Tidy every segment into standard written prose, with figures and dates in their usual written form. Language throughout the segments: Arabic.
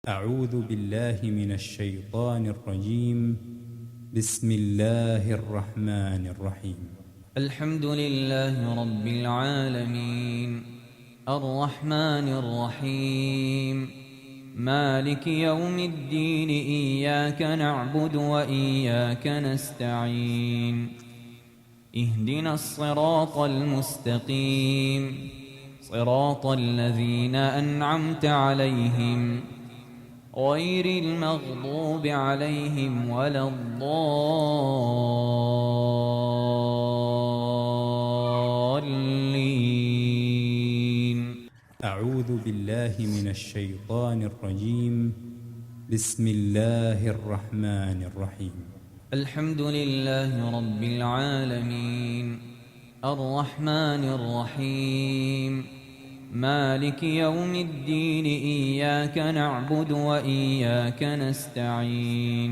أعوذ بالله من الشيطان الرجيم. بسم الله الرحمن الرحيم. الحمد لله رب العالمين الرحمن الرحيم مالك يوم الدين إياك نعبد وإياك نستعين اهدنا الصراط المستقيم صراط الذين أنعمت عليهم غير المغضوب عليهم ولا الضالين. أعوذ بالله من الشيطان الرجيم. بسم الله الرحمن الرحيم. الحمد لله رب العالمين الرحمن الرحيم مالك يوم الدين إياك نعبد وإياك نستعين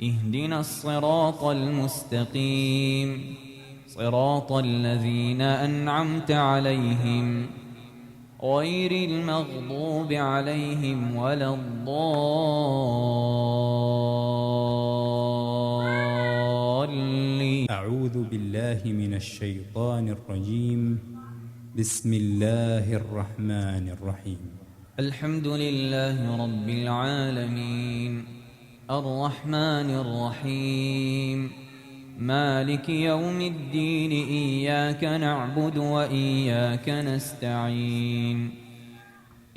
اهدنا الصراط المستقيم صراط الذين أنعمت عليهم غير المغضوب عليهم ولا الضالين. أعوذ بالله من الشيطان الرجيم. بسم الله الرحمن الرحيم. الحمد لله رب العالمين الرحمن الرحيم مالك يوم الدين إياك نعبد وإياك نستعين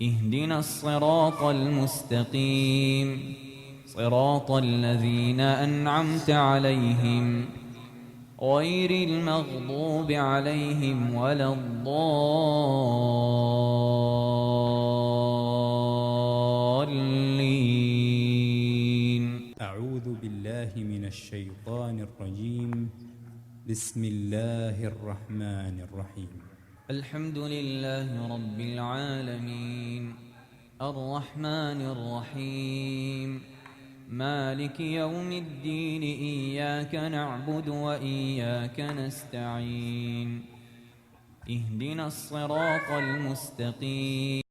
اهدنا الصراط المستقيم صراط الذين أنعمت عليهم غير المغضوب عليهم ولا الضالين. أعوذ بالله من الشيطان الرجيم. بسم الله الرحمن الرحيم. الحمد لله رب العالمين الرحمن الرحيم مالك يوم الدين إياك نعبد وإياك نستعين اهدنا الصراط المستقيم